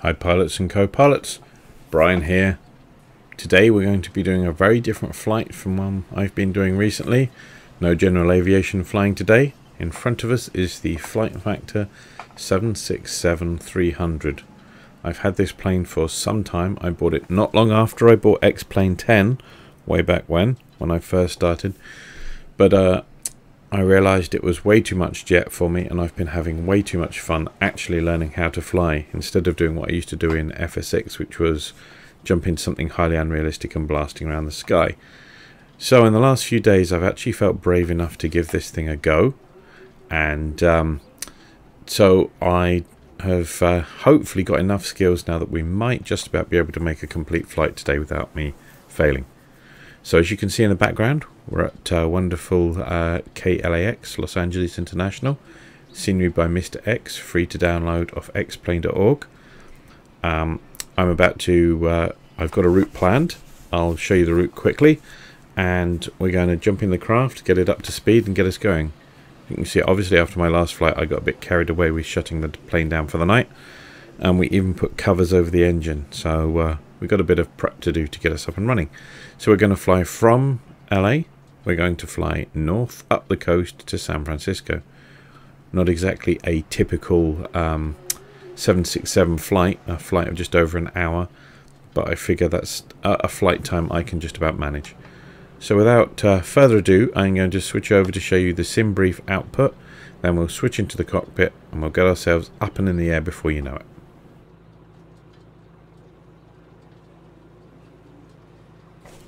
Hi pilots and co-pilots, Brian here. Today we're going to be doing a very different flight from one I've been doing recently. No general aviation flying today. In front of us is the Flight Factor 767-300. I've had this plane for some time. I bought it not long after I bought X-Plane 10, way back when I first started. But I realised it was way too much jet for me, and I've been having way too much fun actually learning how to fly, instead of doing what I used to do in FSX, which was jump into something highly unrealistic and blasting around the sky. So in the last few days I've actually felt brave enough to give this thing a go, and so I have hopefully got enough skills now that we might just about be able to make a complete flight today without me failing. So as you can see in the background, we're at wonderful KLAX, Los Angeles International. Scenery by Mr. X, free to download off xplane.org. I'm about to, I've got a route planned. I'll show you the route quickly. And we're going to jump in the craft, get it up to speed and get us going. You can see obviously after my last flight I got a bit carried away with shutting the plane down for the night. And we even put covers over the engine. So we've got a bit of prep to do to get us up and running. So we're going to fly from LA. We're going to fly north up the coast to San Francisco. Not exactly a typical 767 flight, a flight of just over an hour, but I figure that's a flight time I can just about manage. So without further ado, I'm going to switch over to show you the sim brief output, then we'll switch into the cockpit and we'll get ourselves up and in the air before you know it.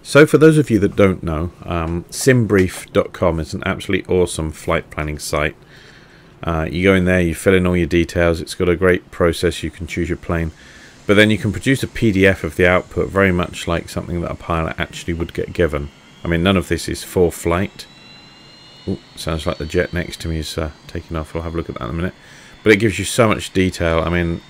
So for those of you that don't know, simbrief.com is an absolutely awesome flight planning site. You go in there, you fill in all your details, it's got a great process, you can choose your plane, but then you can produce a PDF of the output very much like something that a pilot actually would get given. I mean, none of this is for flight. Ooh, sounds like the jet next to me is taking off. I'll have a look at that in a minute. But it gives you so much detail. I mean,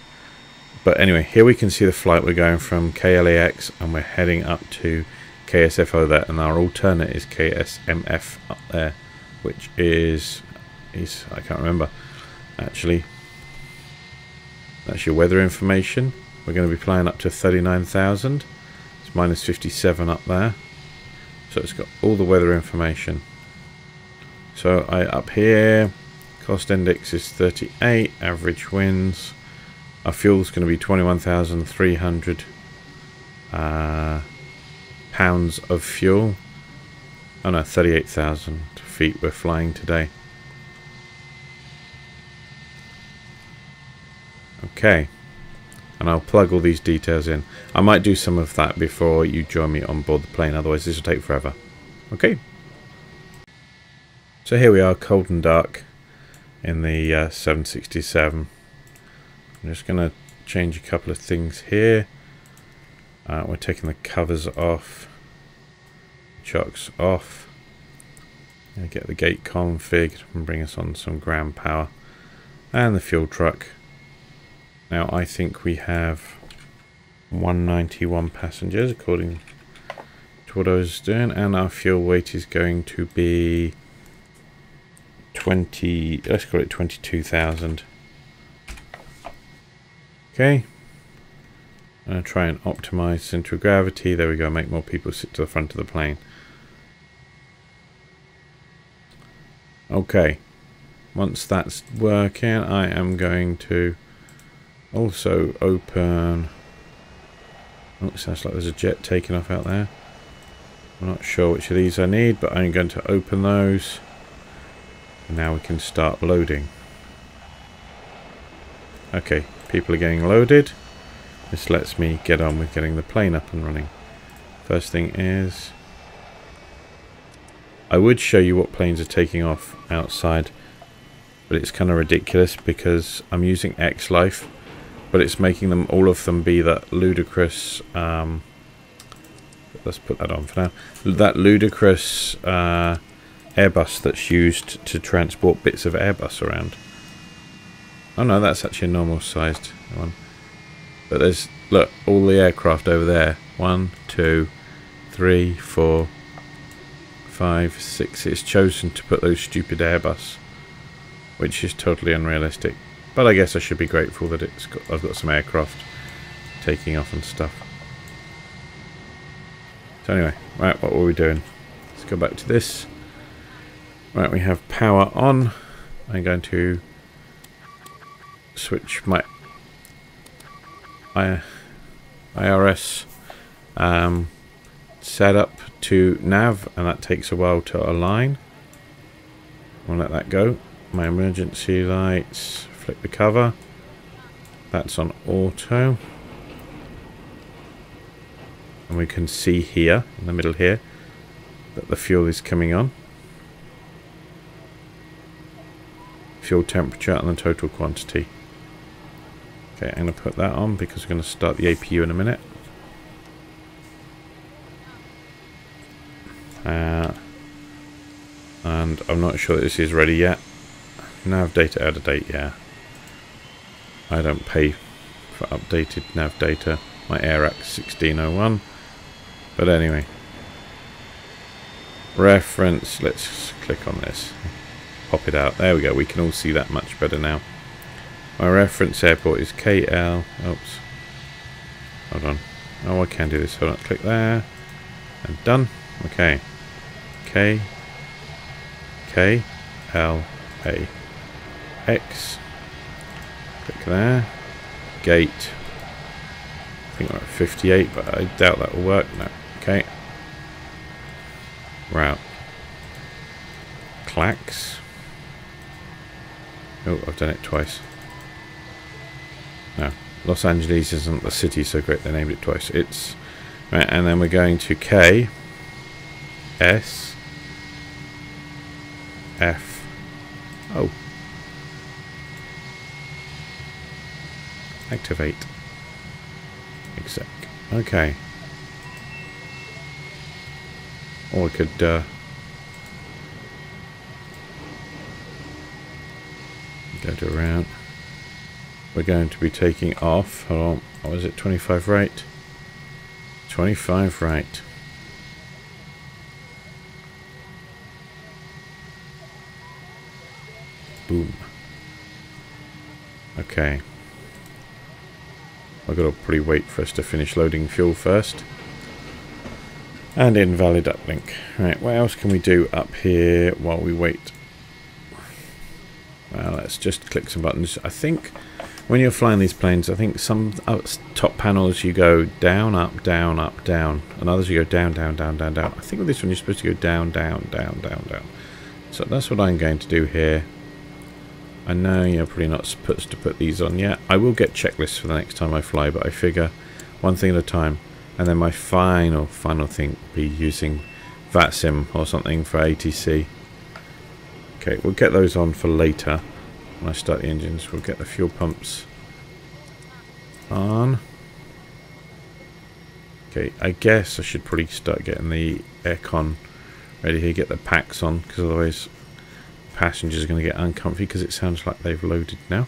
but anyway, here we can see the flight. We're going from KLAX and we're heading up to KSFO there, and our alternate is KSMF up there, which is I can't remember actually. That's your weather information. We're going to be flying up to 39,000. It's minus 57 up there, so it's got all the weather information. So up here, cost index is 38, average winds. Our fuel's going to be 21,300 pounds of fuel. Oh no, 38,000 feet we're flying today. Okay, and I'll plug all these details in. I might do some of that before you join me on board the plane, otherwise this will take forever. Okay, so here we are, cold and dark in the 767. I'm just going to change a couple of things here. We're taking the covers off, chocks off, and get the gate config and bring us on some ground power and the fuel truck. Now I think we have 191 passengers according to what I was doing, and our fuel weight is going to be 20, let's call it 22,000. Okay. I'm going to try and optimize center of gravity. There we go, make more people sit to the front of the plane. Okay, once that's working, I am going to also open... Oh, it sounds like there's a jet taking off out there. I'm not sure which of these I need, but I'm going to open those. And now we can start loading. Okay, people are getting loaded. This lets me get on with getting the plane up and running. First thing is, I would show you what planes are taking off outside, but it's kind of ridiculous because I'm using X-Life, but it's making them, all of them, be that ludicrous, let's put that on for now, that ludicrous Airbus that's used to transport bits of Airbus around. Oh no, that's actually a normal sized one. But there's, look, all the aircraft over there. 1, 2, 3, 4, 5, 6. It's chosen to put those stupid Airbus, which is totally unrealistic. But I guess I should be grateful that I've got some aircraft taking off and stuff. So anyway, right, what were we doing? Let's go back to this. Right, we have power on. I'm going to switch my IRS setup to nav, and that takes a while to align. I'll let that go. My emergency lights, flick the cover. That's on auto. And we can see here, in the middle here, that the fuel is coming on. Fuel temperature and the total quantity. Okay, I'm going to put that on because we're going to start the APU in a minute. And I'm not sure that this is ready yet. Nav data out of date, yeah. I don't pay for updated nav data. My AirAx 1601. But anyway. Reference, let's click on this. Pop it out. There we go. We can all see that much better now. My reference airport is KL. Oops. Hold on. Oh, I can do this. Hold on. Click there. And done. Okay. KLAX. Click there. Gate. I think we're at 58, but I doubt that will work. No. Okay. Route. KLAX. Oh, I've done it twice. No. Los Angeles isn't the city so great they named it twice. It's right, and then we're going to KSFO. Activate. Exec. Okay. Or I could go to around. We're going to be taking off. Hold on. What was it? 25 right? 25 right. Boom. Okay. I've got to probably wait for us to finish loading fuel first. And invalid uplink. Right, what else can we do up here while we wait? Well, let's just click some buttons. I think when you're flying these planes, I think some top panels you go down, up, down, up, down. And others you go down, down, down, down, down. I think with this one you're supposed to go down, down, down, down, down. So that's what I'm going to do here. I know you're probably not supposed to put these on yet. I will get checklists for the next time I fly, but I figure one thing at a time. And then my final thing will be using VATSIM or something for ATC. Okay, we'll get those on for later. When I start the engines, we'll get the fuel pumps on. Okay, I guess I should probably start getting the aircon ready here, get the packs on, because otherwise passengers are going to get uncomfy because it sounds like they've loaded now.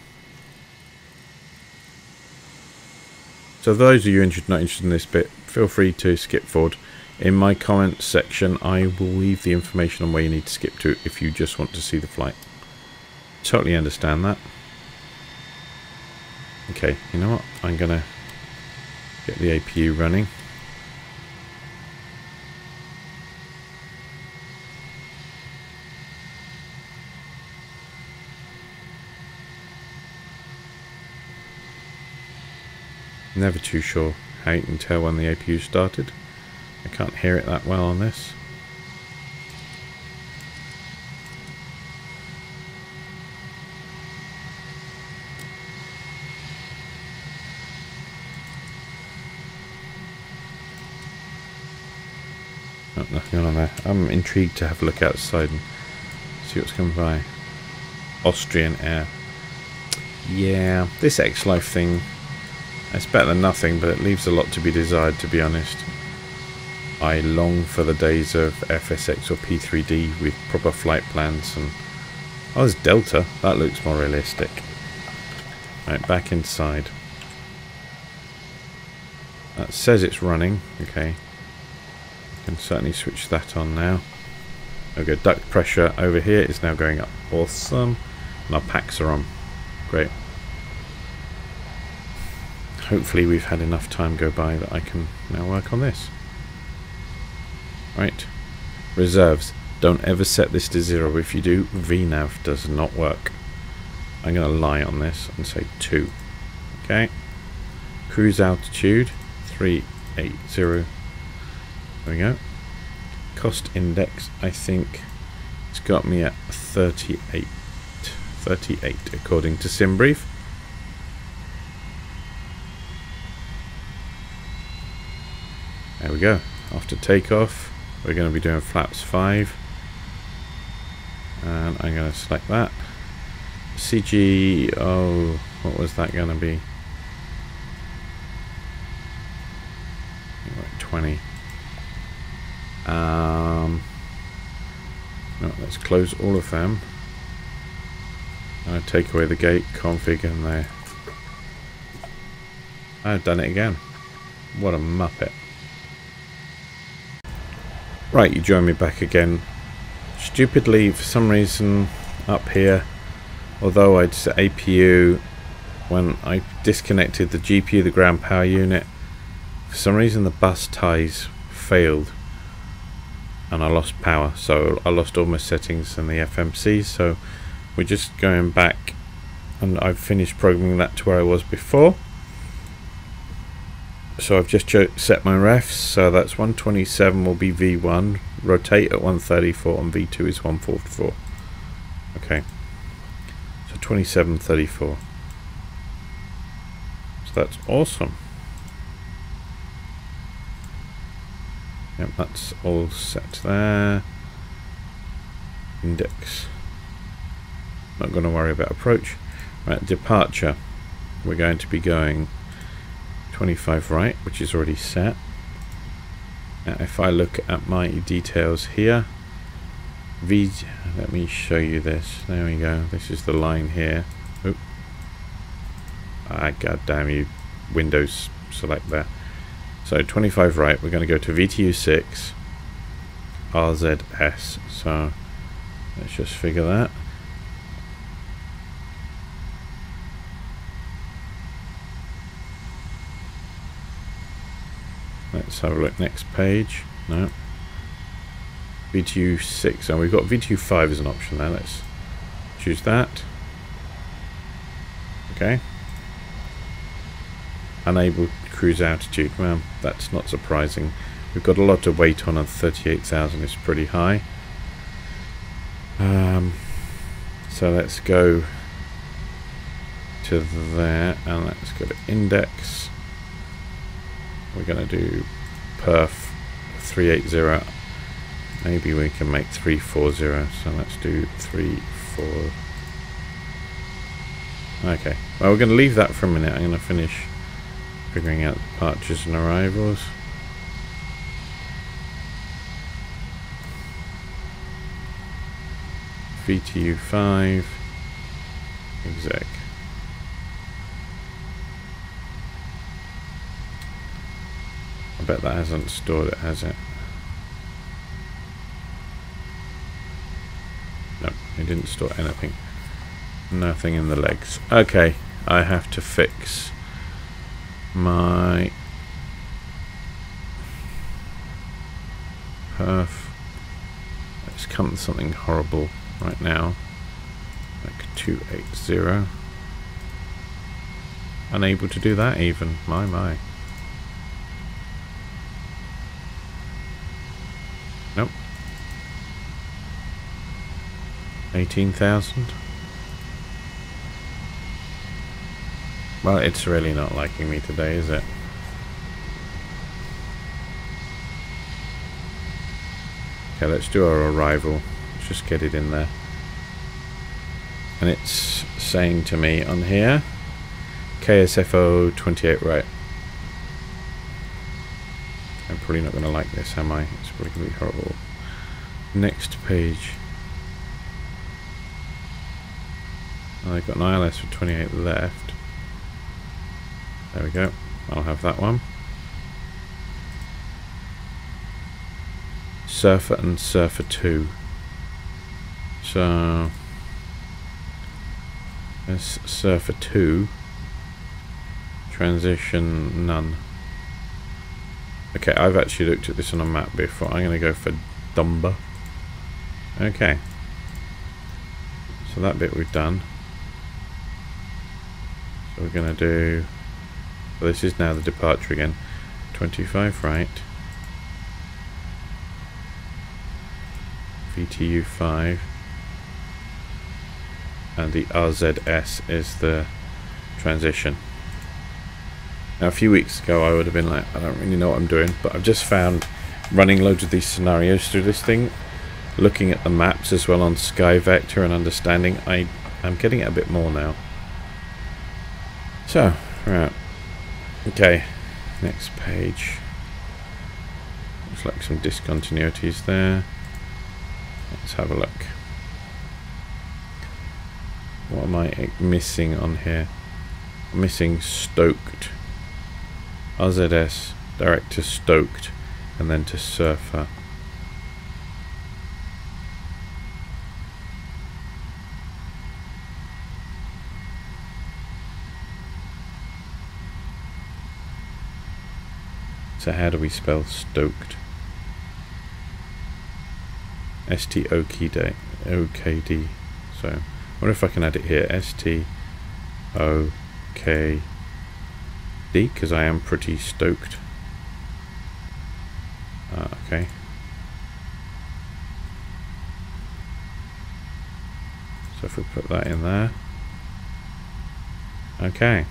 So those of you not interested in this bit, feel free to skip forward. In my comments section, I will leave the information on where you need to skip to if you just want to see the flight. Totally understand that. Okay, you know what? I'm going to get the APU running. Never too sure how you can tell when the APU started. I can't hear it that well on this. Oh, nothing on there. I'm intrigued to have a look outside and see what's coming by. Austrian Air. Yeah, this X-Life thing, it's better than nothing, but it leaves a lot to be desired, to be honest. I long for the days of FSX or P3D with proper flight plans. And oh, there's Delta. That looks more realistic. Right, back inside. That says it's running. Okay. Can certainly switch that on now. Okay, duct pressure over here is now going up. Awesome. And our packs are on. Great. hopefully we've had enough time go by that I can now work on this. Right. Reserves. Don't ever set this to 0. If you do, VNav does not work. I'm going to lie on this and say 2. Okay. Cruise altitude 380. There we go. Cost index, I think it's got me at 38. 38 according to SimBrief. There we go. After takeoff, we're going to be doing flaps 5. And I'm going to select that. CG, oh, what was that going to be? 20. No, let's close all of them. Take away the gate, config, and there. I've done it again. What a muppet. Right, you join me back again. Stupidly, for some reason, up here, although I'd set APU, when I disconnected the GPU, the ground power unit, for some reason the bus ties failed and I lost power, so I lost all my settings in the FMC. So we're just going back, and I've finished programming that to where I was before. So I've just set my refs, so that's 127 will be V1, rotate at 134, and V2 is 144. Okay, so 2734. So that's awesome. Yep, that's all set there. Index. Not going to worry about approach. Right, departure. We're going to be going 25 right, which is already set. Now, if I look at my details here, let me show you this. There we go. This is the line here. Oop. Ah, god damn you, Windows select there. So 25 right, we're going to go to VTU6 RZS. So let's just figure that. Let's have a look. Next page. No. VTU6. And we've got VTU5 as an option there. Let's choose that. Okay. Unable cruise altitude. Well, that's not surprising. We've got a lot of weight on 38,000. It's pretty high. So let's go to there and let's go to index. We're going to do perf 380. Maybe we can make 340. So let's do 34. Okay. Well, we're going to leave that for a minute. I'm going to finish figuring out departures and arrivals. VTU5 exec. I bet that hasn't stored it, has it? No, it didn't store anything. Nothing in the legs. Okay, I have to fix my perf. Let's come to something horrible right now, like 280. Unable to do that even. My. Nope. 18,000. Well, it's really not liking me today, is it? Okay, let's do our arrival. Let's just get it in there. And it's saying to me on here, KSFO 28 right. I'm probably not going to like this, am I? It's probably going to be horrible. Next page. Oh, I've got an ILS for 28 left. There we go. I'll have that one. Surfer and Surfer 2. So there's Surfer 2. Transition, none. Okay, I've actually looked at this on a map before. I'm going to go for Dumba. Okay. So that bit we've done. So we're going to do... So this is now the departure again. 25 right. VTU 5. And the RZS is the transition. Now a few weeks ago I would have been like, I don't really know what I'm doing, but I've just found running loads of these scenarios through this thing, looking at the maps as well on Sky Vector and understanding, I'm getting it a bit more now. So, right. Okay, next page. Looks like some discontinuities there. Let's have a look. What am I missing on here? I'm missing stoked. RZS, direct to stoked, and then to surfer. So how do we spell stoked? S-T-O-K-D. So, I wonder if I can add it here. S-T-O-K-D, because I am pretty stoked. Okay. So if we put that in there. Okay.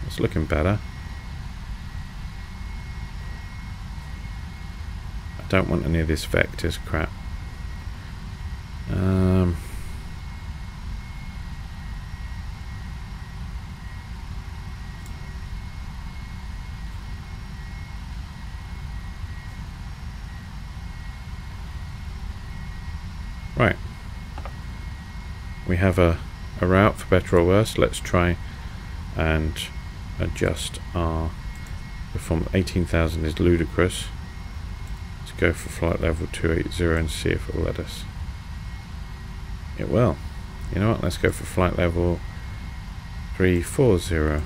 It's looking better. I don't want any of this vectors crap. Right. We have a route for better or worse. Let's try and adjust our performance. 18,000 is ludicrous. Let's go for flight level 280 and see if it will let us. It will. You know what? Let's go for flight level 340.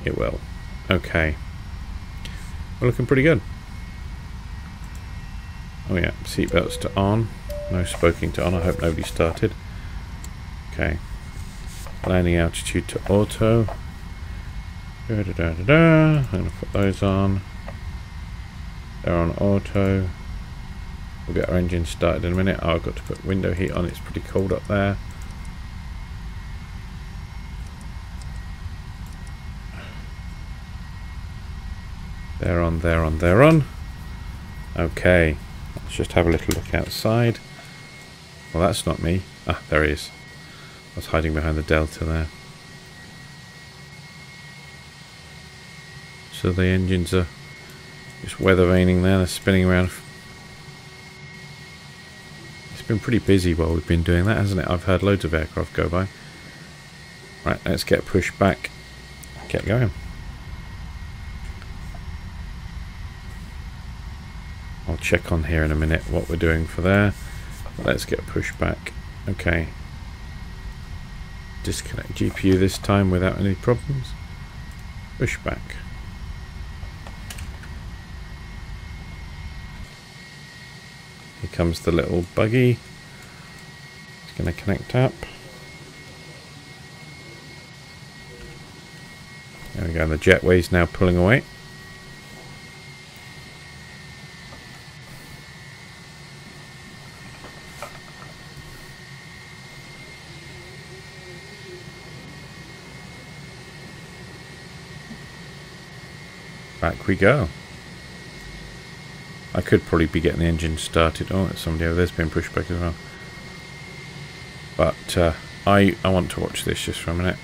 It will. Okay. We're looking pretty good. Oh yeah, seatbelts to on. No smoking to on. I hope nobody started. Okay. Landing altitude to auto. I'm going to put those on. They're on auto. We'll get our engine started in a minute. Oh, I've got to put window heat on. It's pretty cold up there. They're on, they're on, they're on. Okay. Let's just have a little look outside. Well, that's not me. Ah, there he is. I was hiding behind the delta there. So the engines are just weather vaning there. They're spinning around. It's been pretty busy while we've been doing that, hasn't it? I've heard loads of aircraft go by. Right, let's get pushed back. Get going. I'll check on here in a minute what we're doing for there. Let's get pushed back. Okay. Disconnect GPU this time without any problems. Push back. Here comes the little buggy. It's going to connect up. There we go. The jetway's now pulling away. Back we go. I could probably be getting the engine started. Oh, somebody over there's been pushed back as well. But I want to watch this just for a minute,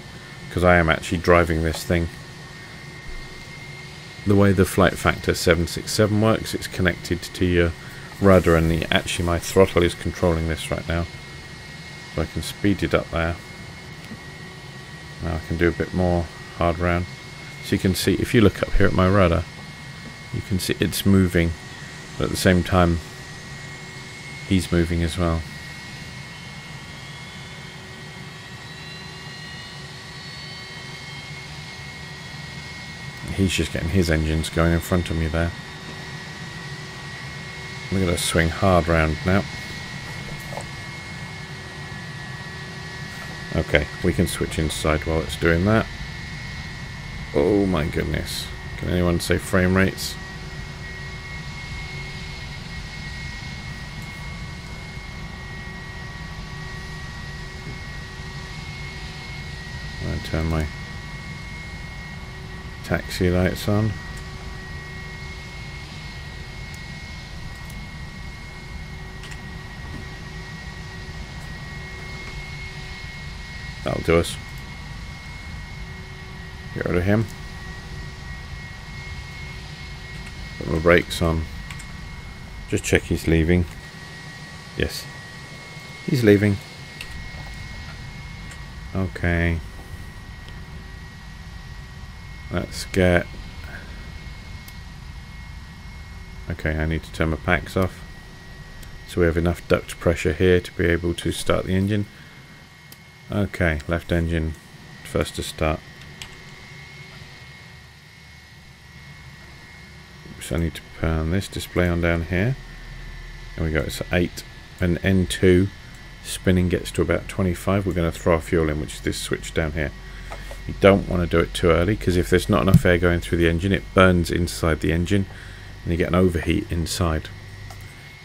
because I am actually driving this thing. The way the Flight Factor 767 works, it's connected to your rudder, and actually my throttle is controlling this right now. So I can speed it up there. Now I can do a bit more hard round. So you can see, if you look up here at my rudder, you can see it's moving, but at the same time he's moving as well. he's just getting his engines going in front of me there. We're going to swing hard round now. Okay, we can switch inside while it's doing that. Oh my goodness. Can anyone say frame rates? I'll turn my taxi lights on. That'll do us. Get rid of him. Put my brakes on. Just check he's leaving. Yes. He's leaving. Okay. Let's get... Okay, I need to turn my packs off. So we have enough duct pressure here to be able to start the engine. Okay, left engine first to start. So I need to turn this display on down here. There we go, it's 8. And N2 spinning gets to about 25. We're going to throw our fuel in, which is this switch down here. You don't want to do it too early, because if there's not enough air going through the engine, it burns inside the engine and you get an overheat inside.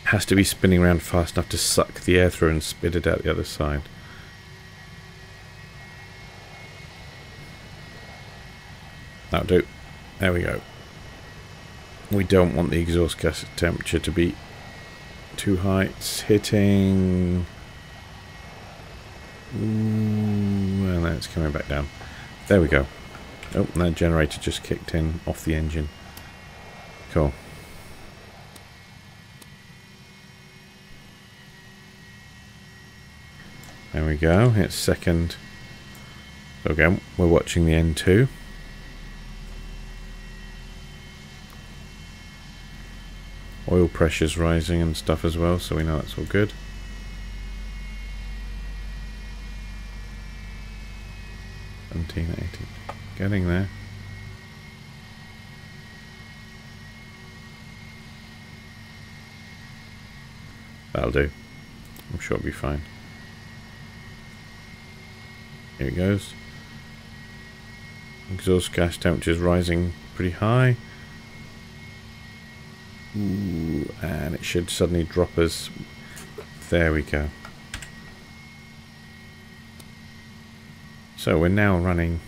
It has to be spinning around fast enough to suck the air through and spit it out the other side. That'll do. There we go. We don't want the exhaust gas temperature to be too high. It's hitting... Ooh, and then it's coming back down. There we go. Oh, and that generator just kicked in off the engine. Cool. There we go. It's second. So again, we're watching the N2. Oil pressure's rising and stuff as well, so we know that's all good. Getting there. That'll do. I'm sure it'll be fine. Here it goes. Exhaust gas temperature is rising pretty high. Ooh, and it should suddenly drop us. There we go. So we're now running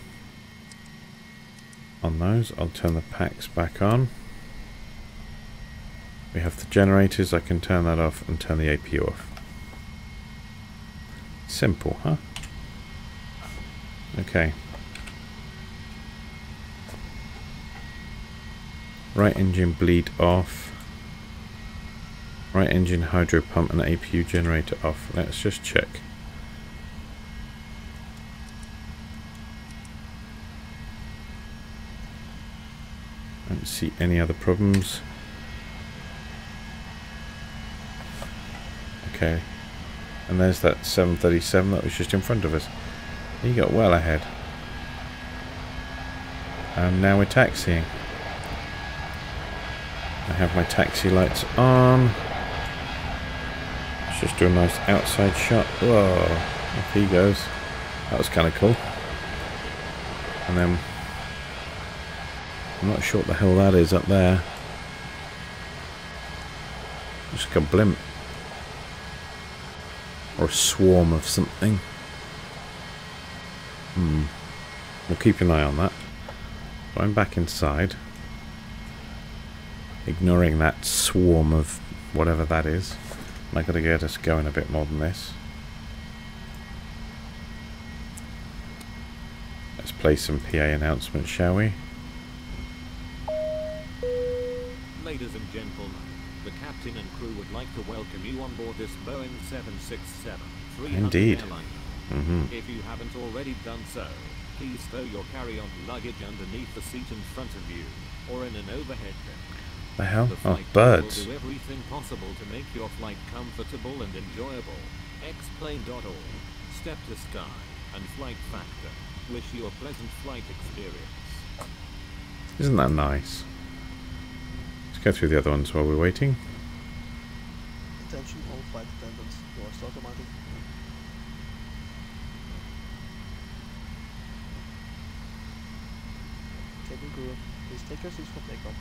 on those. I'll turn the packs back on. We have the generators. I can turn that off and turn the APU off. Simple, huh? Okay. Right engine bleed off. Right engine hydro pump and APU generator off. Let's just check. I don't see any other problems. Okay. And there's that 737 that was just in front of us. He got well ahead. And now we're taxiing. I have my taxi lights on. Let's just do a nice outside shot. Whoa, off he goes. That was kind of cool. And then, I'm not sure what the hell that is up there. Just like a blimp. Or a swarm of something. We'll keep an eye on that. So I'm back inside. Ignoring that swarm of whatever that is. And I've got to get us going a bit more than this. Let's play some PA announcements, shall we? Ladies and gentlemen, the captain and crew would like to welcome you on board this Boeing 767-300 Indeed. airliner. If you haven't already done so, please stow your carry-on luggage underneath the seat in front of you, or in an overhead bin. The hell? The Oh, flight birds. will do everything possible to make your flight comfortable and enjoyable. Xplane.org, Step to Sky, and Flight Factor wish you a pleasant flight experience. Isn't that nice? Let's go through the other ones while we're waiting. Attention all flight attendants, doors automatic. Cabin crew, please take your seats for takeoff.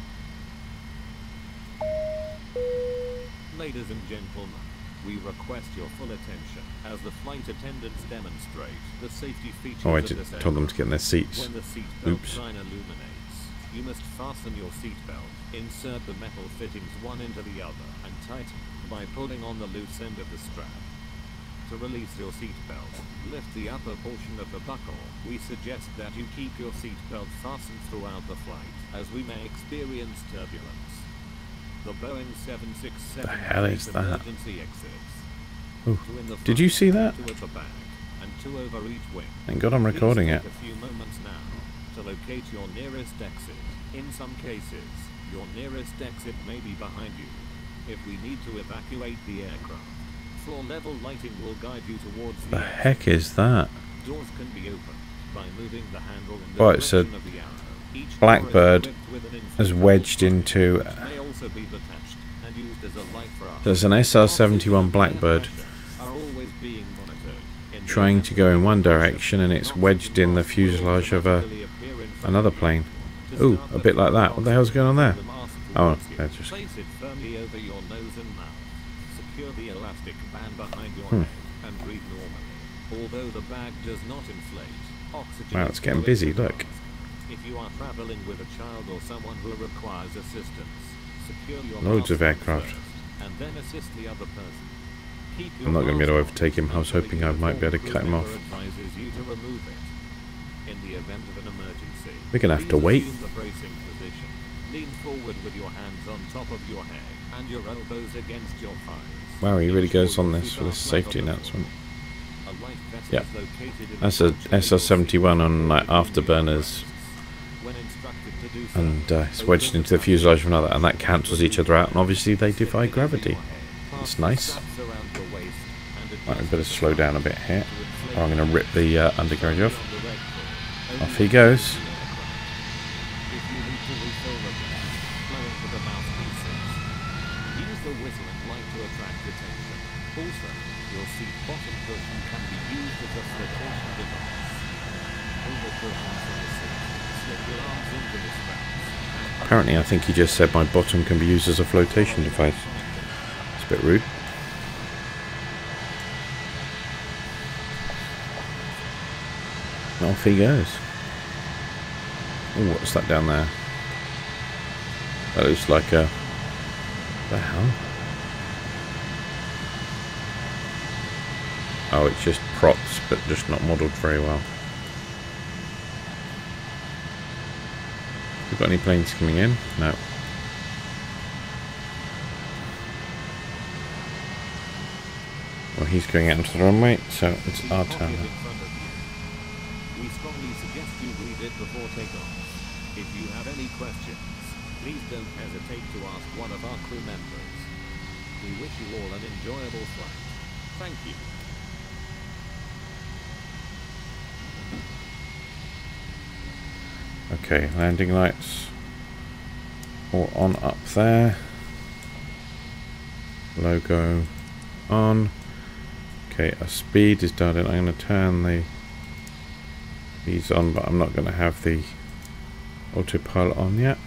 Ladies and gentlemen, we request your full attention as the flight attendants demonstrate the safety features Oh, I of this told them to get in their seats. When the seatbelt Oops. sign illuminates, you must fasten your seatbelt, insert the metal fittings one into the other, and tighten by pulling on the loose end of the strap. To release your seatbelt, lift the upper portion of the buckle. We suggest that you keep your seatbelt fastened throughout the flight, as we may experience turbulence. The Boeing 767 The hell is that? emergency exits. Ooh. Two in the Did front, you see that? two at the back, and two over each wing. Thank God I'm recording Please it. take a few moments now to locate your nearest exit. In some cases, your nearest exit may be behind you. If we need to evacuate the aircraft, floor level lighting will guide you towards The the exit. heck is that? Doors can be opened by moving the handle in the Oh, it's a direction of the arrow. Each Blackbird door is equipped with an has infrared wedged light, into... which may also be detached and used as a light for us. There's an SR-71 Blackbird Are always being monitored. In the trying event to go in one of an direction, and it's wedged in the fuselage of another plane. To Ooh, start a the bit like that. What the hell's going on there? the mask Oh, towards you. they're just... Place it firmly over your nose and mouth. Secure the elastic band behind your Hmm. head and breathe normally. Although the bag does not inflate, oxygen Wow, is it's getting still busy, in the look. mask. If you are traveling with a child or someone who requires assistance, secure your Loads of mask aircraft. first, and then assist the other person. Keep your I'm not going to be able to mask overtake him. I was until hoping the I might be able to uniformed cut him crew off. member advises you to remove it. In the event of an emergency, We're going to have to please wait. assume the bracing position. Lean forward with your hands on top of your head and your elbows against your thighs. Wow, he really Ensure goes on your this feet for are this flat safety on the announcement. floor. A life vest Yeah. is located in That's the a pouch under your SR-71 on seat like between the afterburners, When instructed to do so, and it's wedged into the fuselage of another, and that cancels each other out, and obviously they defy gravity. It's nice. Right, I better slow down a bit here, or I'm going to rip the undercarriage off. Off he goes. Use the whistle and light to attract attention. Also, your seat bottom cushion can be used as a flotation device. Pull the cushion from the seat, slip your arms into the straps. Apparently I think he just said my bottom can be used as a flotation device. It's a bit rude. Off he goes. Oh, what's that down there? That looks like a... the hell? Oh, it's just props, but just not modelled very well. Have we got any planes coming in? No. Well, he's going out into the runway, so it's our turn now. We strongly suggest you read it before takeoff. If you have any questions, please don't hesitate to ask one of our crew members. We wish you all an enjoyable flight. Thank you. Okay, landing lights all on up there. Logo on. Okay, our speed is done. I'm going to turn these on, but I'm not going to have the autopilot on yet.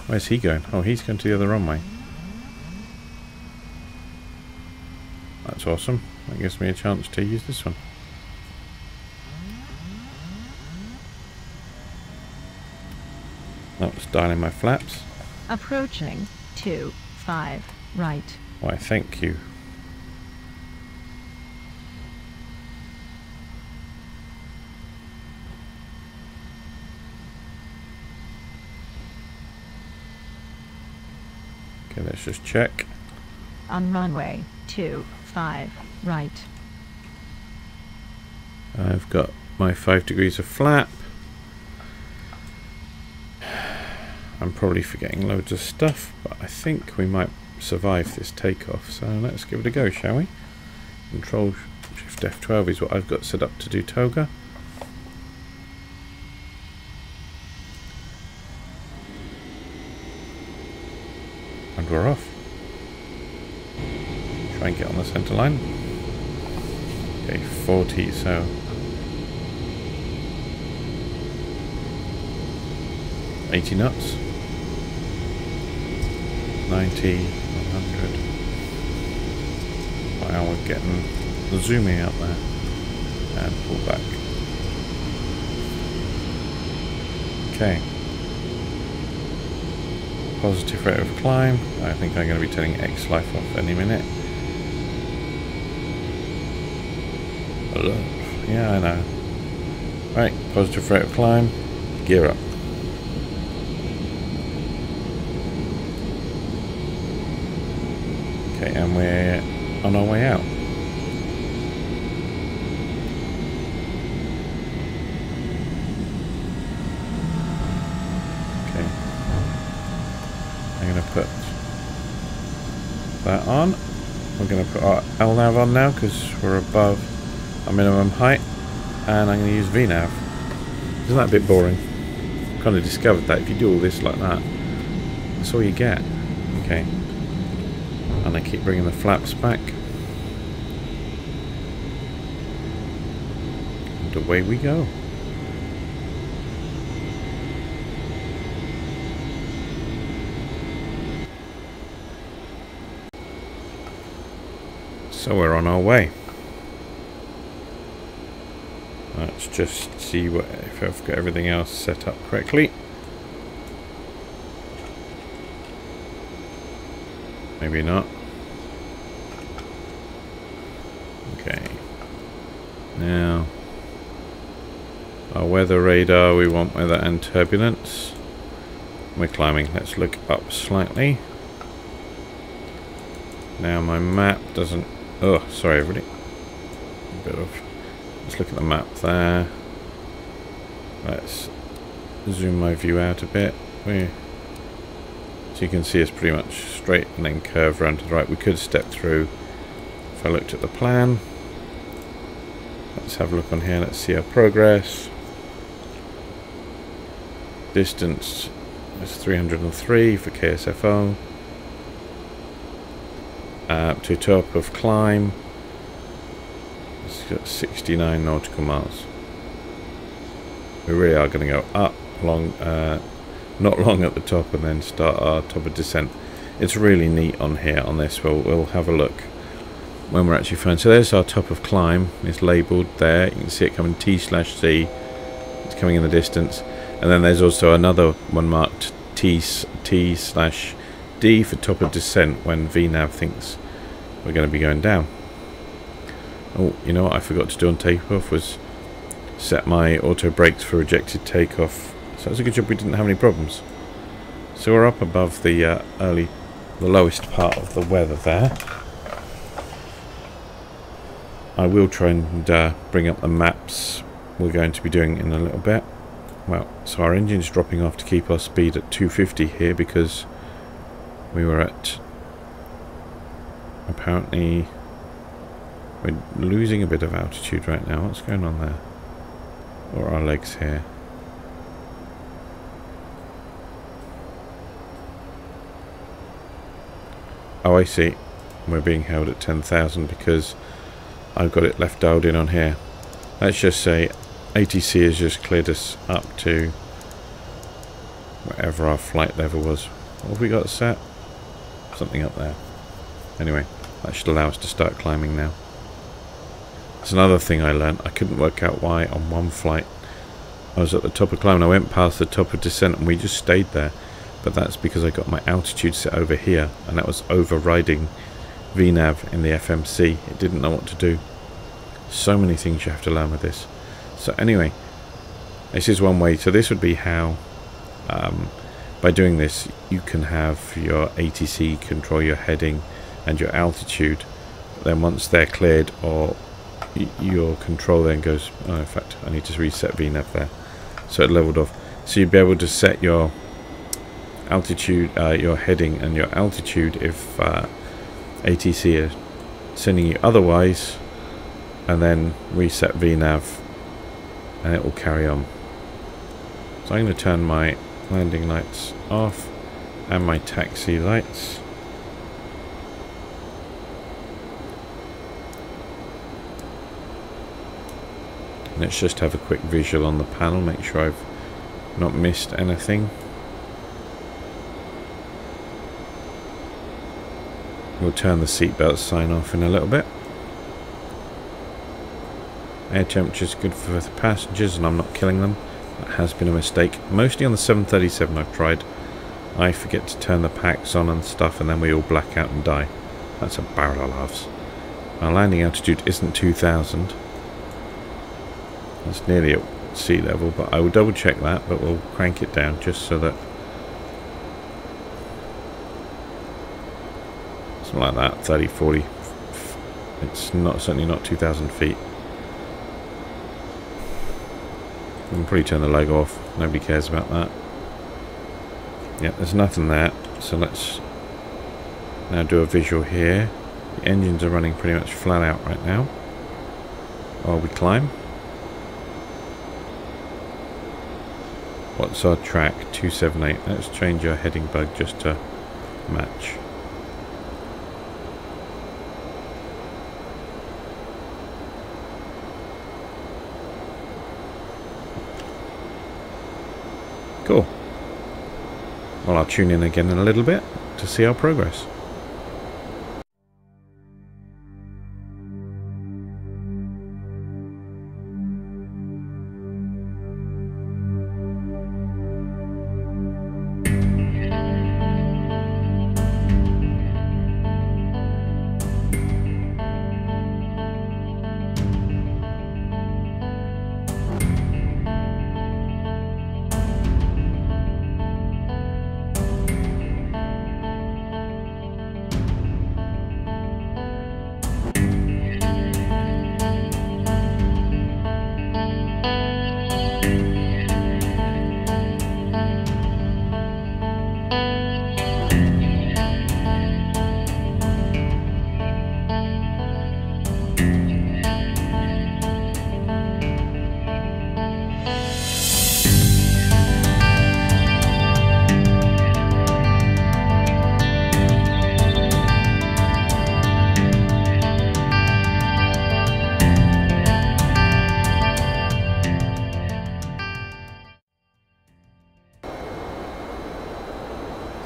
Where's he going? Oh, he's going to the other runway. That's awesome. That gives me a chance to use this one. That's dialing my flaps. Approaching 25 right. Why, thank you. Okay, let's just check. On runway 25 right. I've got my 5 degrees of flap. I'm probably forgetting loads of stuff, but I think we might survive this takeoff, so let's give it a go, shall we? Control Shift F12 is what I've got set up to do toga. And we're off. Try and get on the centre line. Okay, 40, so 80 knots. 90, 100. Wow, we're getting the zooming out there. And pull back. Okay. Positive rate of climb. I think I'm going to be turning X life off any minute. Yeah, I know. Right, positive rate of climb. Gear up. Okay, and we're on our way out. Okay. I'm going to put that on. We're going to put our LNAV on now because we're above our minimum height. And I'm going to use VNAV. Isn't that a bit boring? Kind of discovered that if you do all this like that, that's all you get. Okay. And I keep bringing the flaps back. And away we go. So we're on our way. Let's just see what if I've got everything else set up correctly. Maybe not. Okay. Now, our weather radar, we want weather and turbulence. We're climbing. Let's look up slightly. Now my map doesn't... Oh, sorry everybody. A bit of... Let's look at the map there. Let's zoom my view out a bit. So you can see it's pretty much straight and then curve around to the right. We could step through if I looked at the plan. Let's have a look on here. Let's see our progress. Distance is 303 for KSFO. Up to top of climb. It's got 69 nautical miles. We really are going to go up along, not long at the top, and then start our top of descent. It's really neat on here on this. We'll have a look when we're actually flying. So there's our top of climb. It's labelled there. You can see it coming T/C. It's coming in the distance, and then there's also another one marked T/D for top of descent when VNAV thinks we're going to be going down. Oh, you know what I forgot to do on takeoff was set my auto brakes for rejected takeoff. So it's a good job we didn't have any problems. So we're up above the lowest part of the weather there. I will try and bring up the maps we're going to be doing in a little bit. Well, so our engine's dropping off to keep our speed at 250 here because we were at... Apparently we're losing a bit of altitude right now. What's going on there? Or our legs here? Oh, I see. We're being held at 10,000 because I've got it left dialed in on here. Let's just say ATC has just cleared us up to whatever our flight level was. What have we got set? Something up there. Anyway, that should allow us to start climbing now. That's another thing I learned. I couldn't work out why on one flight I was at the top of climb and I went past the top of descent and we just stayed there. But that's because I got my altitude set over here and that was overriding VNAV in the FMC. It didn't know what to do. So many things you have to learn with this. So anyway, this is one way. So this would be how, by doing this, you can have your ATC control your heading and your altitude. But then once they're cleared, or your control then goes, oh, in fact, I need to reset VNAV there. So it leveled off. So you'd be able to set your altitude, your heading and your altitude if ATC are sending you otherwise. and then reset VNav, and it will carry on. So I'm going to turn my landing lights off and my taxi lights. Let's just have a quick visual on the panel, make sure I've not missed anything. We'll turn the seatbelt sign off in a little bit. Air temperature is good for the passengers and I'm not killing them. That has been a mistake. Mostly on the 737 I've tried. I forget to turn the packs on and stuff and then we all black out and die. That's a barrel of laughs. Our landing altitude isn't 2,000. That's nearly at sea level, but I will double check that, but we'll crank it down just so that something like that, 30, 40. It's not, certainly not 2,000 feet. We can probably turn the logo off, nobody cares about that. Yeah, there's nothing there, so let's now do a visual here. The engines are running pretty much flat out right now while we climb. What's our track? 278. Let's change our heading bug just to match. Cool. Well, I'll tune in again in a little bit to see our progress.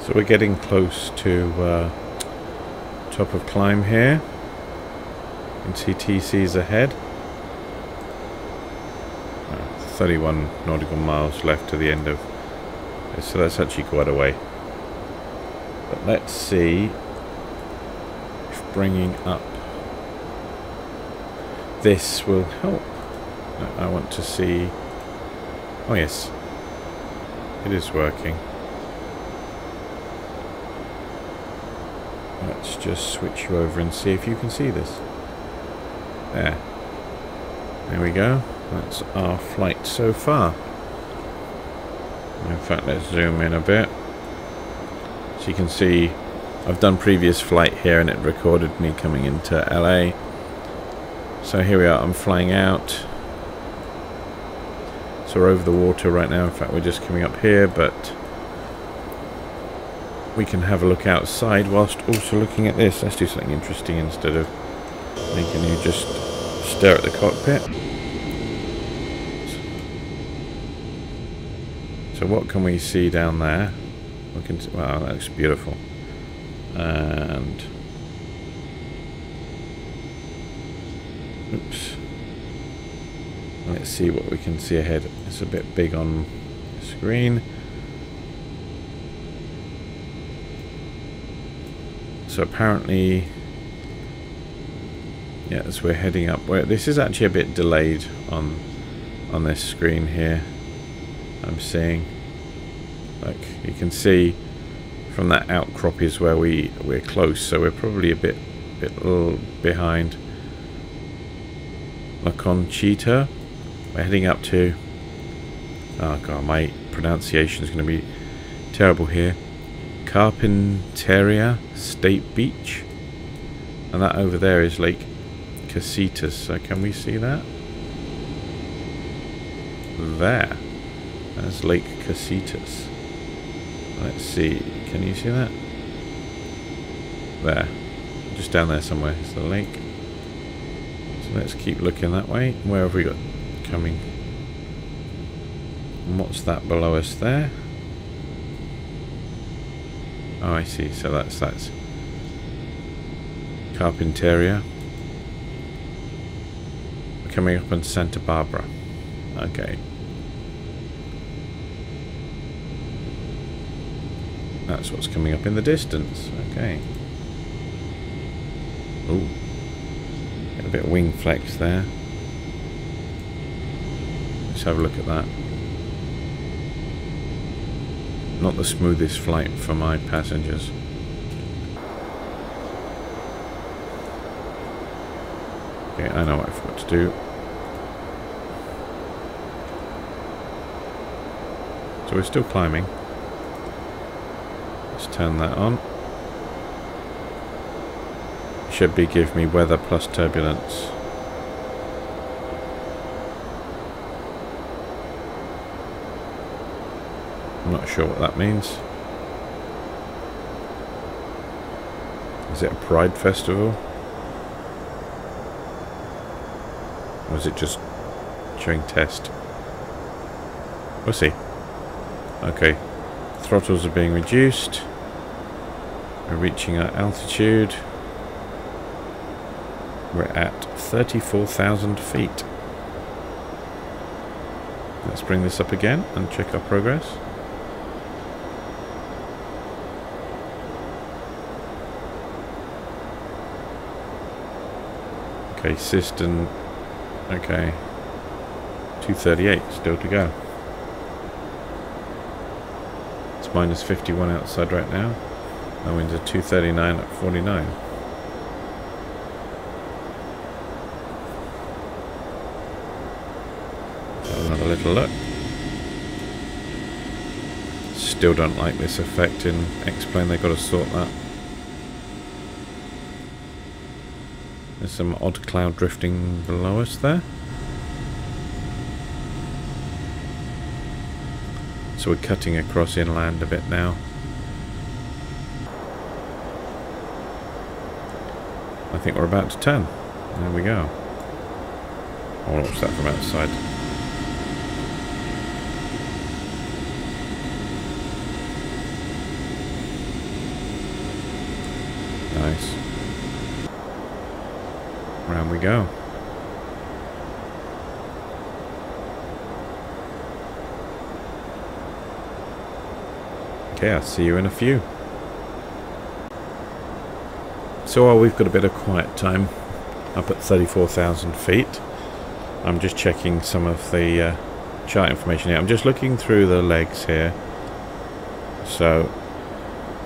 So we're getting close to top of climb here. You can see TC's ahead. 31 nautical miles left to the end of this, so that's actually quite a way. But let's see if bringing up this will help. I want to see. Oh yes, it is working. Let's just switch you over and see if you can see this. There we go. That's our flight so far. In fact, let's zoom in a bit. So you can see I've done previous flight here and it recorded me coming into LA. So here we are, I'm flying out. So we're over the water right now. In fact, we're just coming up here, but we can have a look outside whilst also looking at this. Let's do something interesting instead of making you just stare at the cockpit. So what can we see down there? We can see, wow, that looks beautiful. And oops. Let's see what we can see ahead. It's a bit big on the screen. So apparently, yeah, as we're heading up, this is actually a bit delayed on this screen here. I'm seeing, like you can see from that outcrop is where we're close, so we're probably a little behind La Conchita. We're heading up to, oh god, my pronunciation is going to be terrible here. Carpinteria State Beach, and that over there is Lake Casitas. So can we see that? There. That's Lake Casitas. Let's see. Can you see that? There. Just down there somewhere is the lake. So let's keep looking that way. Where have we got coming? And what's that below us there? Oh, I see. So that's Carpinteria. We're coming up on Santa Barbara. Okay. That's what's coming up in the distance. Okay. Ooh. Get a bit of wing flex there. Let's have a look at that. Not the smoothest flight for my passengers. Okay, I know what I forgot to do. So we're still climbing. Let's turn that on. Should be give me weather plus turbulence. I'm not sure what that means. Is it a Pride festival? Or is it just showing test? We'll see. Okay. Throttles are being reduced. We're reaching our altitude. We're at 34,000 feet. Let's bring this up again and check our progress. Okay, system. Okay. 238 still to go. It's minus 51 outside right now. Now winds are 239 at 49. Another little look. Still don't like this effect in X-Plane. They've got to sort that. There's some odd cloud drifting below us there. So we're cutting across inland a bit now. I think we're about to turn. There we go. I'll watch that from outside. Nice. Round we go. Okay, I'll see you in a few. So while we've got a bit of quiet time up at 34,000 feet, I'm just checking some of the chart information here. I'm just looking through the legs here. So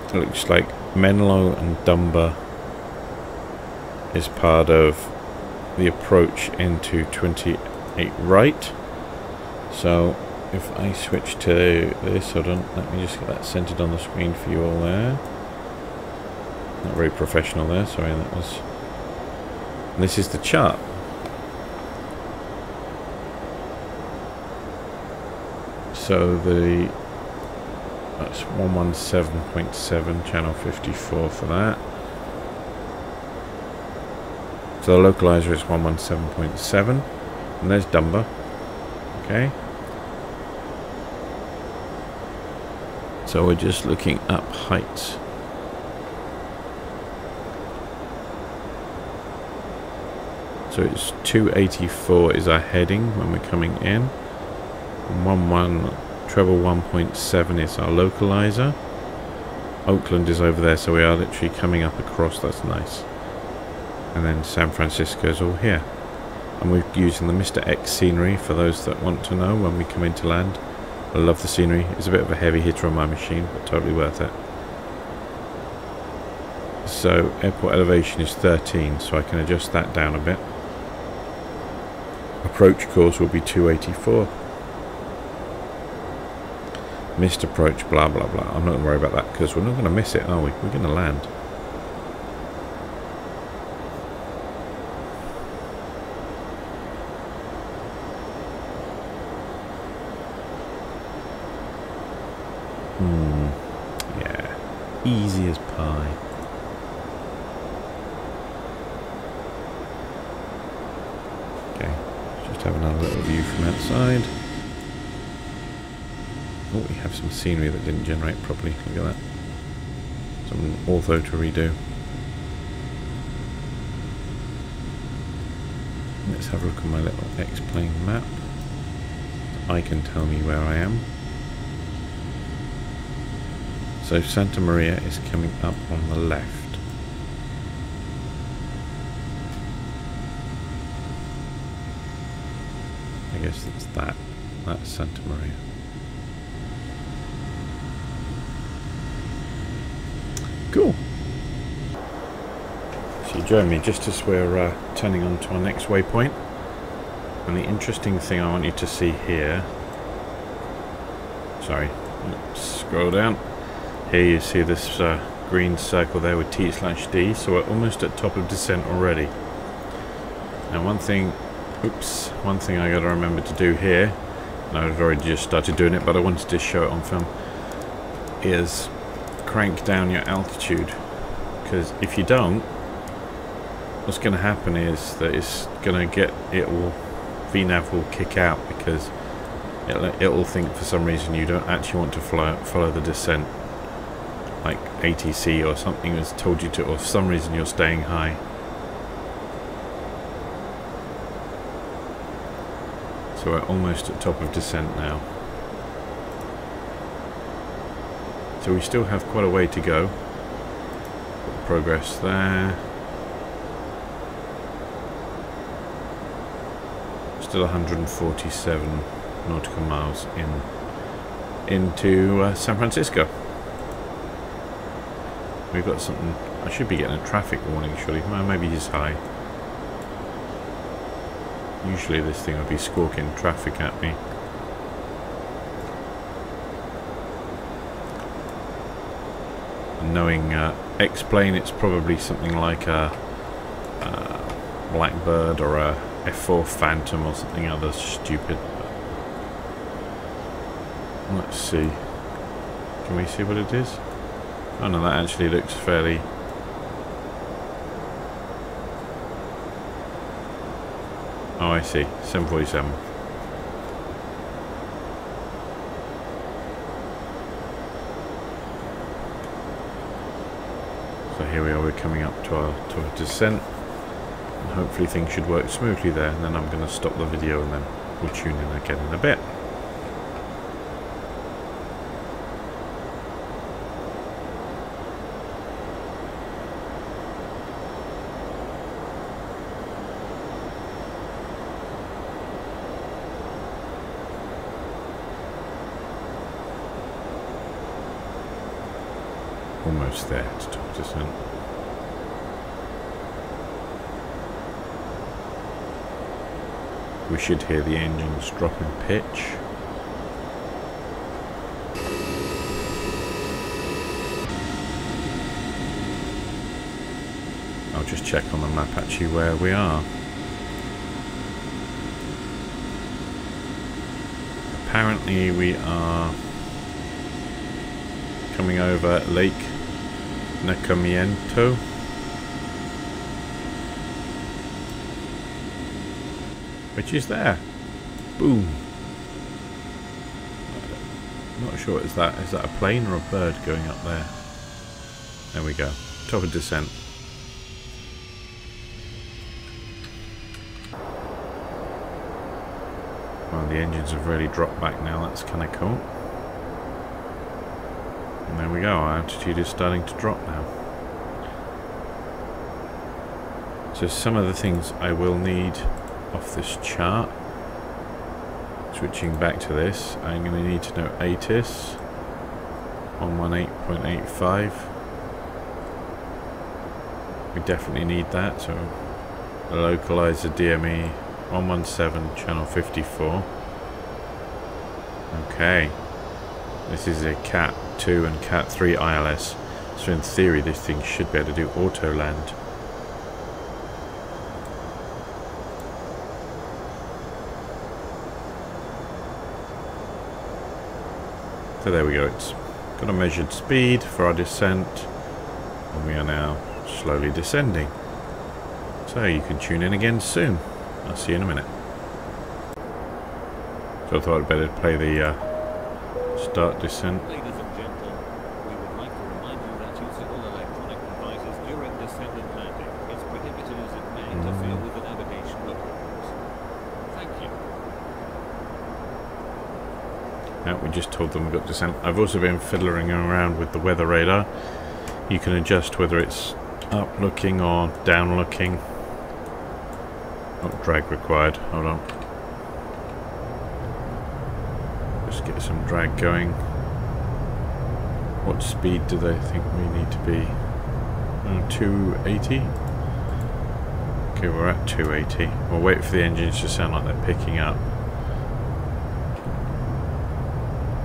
it looks like Menlo and Dunbar is part of the approach into 28 right. So if I switch to this, hold on, let me just get that centered on the screen for you all there. Not very professional there, sorry, that was... And this is the chart. So that's 117.7, channel 54 for that. So the localizer is 117.7, and there's Dunbar. Okay. So we're just looking up heights. So it's 284 is our heading when we're coming in. And treble 1.7 is our localizer. Oakland is over there, so we are literally coming up across. That's nice. And then San Francisco's all here. And we're using the Mr. X scenery for those that want to know when we come into land. I love the scenery. It's a bit of a heavy hitter on my machine, but totally worth it. So airport elevation is 13, so I can adjust that down a bit. Approach course will be 284. Missed approach, blah blah blah. I'm not going to worry about that because we're not going to miss it, are we? We're going to land. Yeah. Easy as pie. Okay. Just have another little view from outside. Oh, we have some scenery that didn't generate properly. Look at that. Some ortho to redo. Let's have a look at my little X-plane map. I can tell me where I am. So Santa Maria is coming up on the left. I guess it's that. That's Santa Maria. Cool. So you join me just as we're turning on to our next waypoint. And the interesting thing I want you to see here... Sorry, let's scroll down. Here you see this green circle there with T/D, so we're almost at top of descent already. Now one thing I got to remember to do here, and I've already just started doing it, but I wanted to show it on film, is crank down your altitude, because if you don't, what's going to happen is that it's going to VNAV will kick out, because it will think for some reason you don't actually want to follow the descent, like ATC or something has told you to, or for some reason you're staying high. So we're almost at top of descent now. So we still have quite a way to go. Progress there. Still 147 nautical miles into San Francisco. We've got something. I should be getting a traffic warning, surely. Well, maybe he's high. Usually this thing would be squawking traffic at me. And knowing X-plane, it's probably something like a Blackbird or a F4 Phantom or something other stupid. Let's see. Can we see what it is? Oh no, that actually looks fairly... Oh, I see. 747. So here we are, we're coming up to our descent. And hopefully things should work smoothly there. And then I'm going to stop the video and then we'll tune in again in a bit. Almost there to top descent. We should hear the engines drop in pitch. I'll just check on the map actually where we are. Apparently we are coming over Lake Nacimiento. Which is there. Boom. I'm not sure, is that a plane or a bird going up there? There we go. Top of descent. Well, the engines have really dropped back now, that's kind of cool. And there we go, our altitude is starting to drop now. So some of the things I will need off this chart, switching back to this, I'm going to need to know ATIS 118.85. We definitely need that, so localize the DME 117 channel 54. Okay. This is a Cat 2 and Cat 3 ILS, so in theory this thing should be able to do auto land. So there we go, it's got a measured speed for our descent, and we are now slowly descending. So you can tune in again soon. I'll see you in a minute. So I thought I'd better play the start descent. Ladies and gentlemen, we would like to remind you that use of all electronic devices during descent and landing is prohibited as it may interfere with the navigation of routes. Thank you. Now we just told them we got descent. I've also been fiddling around with the weather radar. You can adjust whether it's up looking or down looking. Not drag required. Hold on. Just get some drag going. What speed do they think we need to be? 280? Okay, we're at 280. We'll wait for the engines to sound like they're picking up.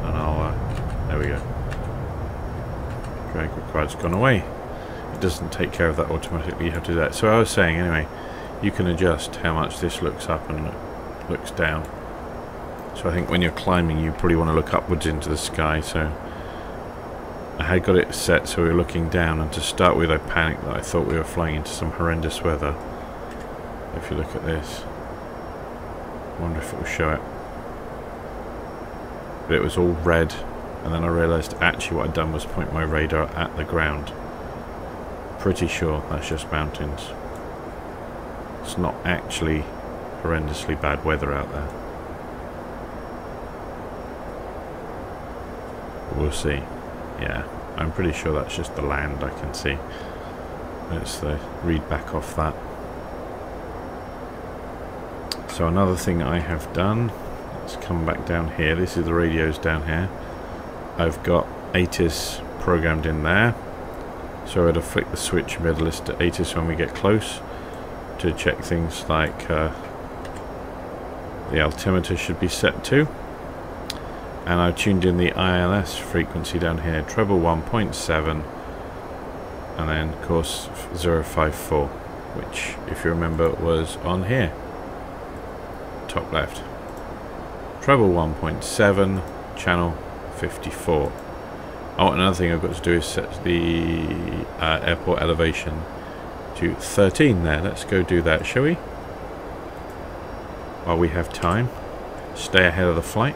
And I'll... there we go. Drag required's gone away. It doesn't take care of that automatically, you have to do that. So I was saying, anyway, you can adjust how much this looks up and looks down. So I think when you're climbing, you probably want to look upwards into the sky. So I had got it set so we were looking down, and to start with I panicked that I thought we were flying into some horrendous weather. If you look at this, I wonder if it will show it. But it was all red, and then I realised actually what I'd done was point my radar at the ground. Pretty sure that's just mountains. It's not actually horrendously bad weather out there. We'll see. Yeah, I'm pretty sure that's just the land I can see. Let's read back off that. So another thing I have done, let's come back down here. This is the radios down here. I've got ATIS programmed in there. So I'm going to flick the switch and be able to listen to ATIS when we get close to check things like the altimeter should be set to. And I've tuned in the ILS frequency down here, treble 1.7, and then of course 054, which if you remember was on here, top left. Treble 1.7, channel 54. Oh, another thing I've got to do is set the airport elevation to 13 there. Let's go do that, shall we? While we have time. Stay ahead of the flight.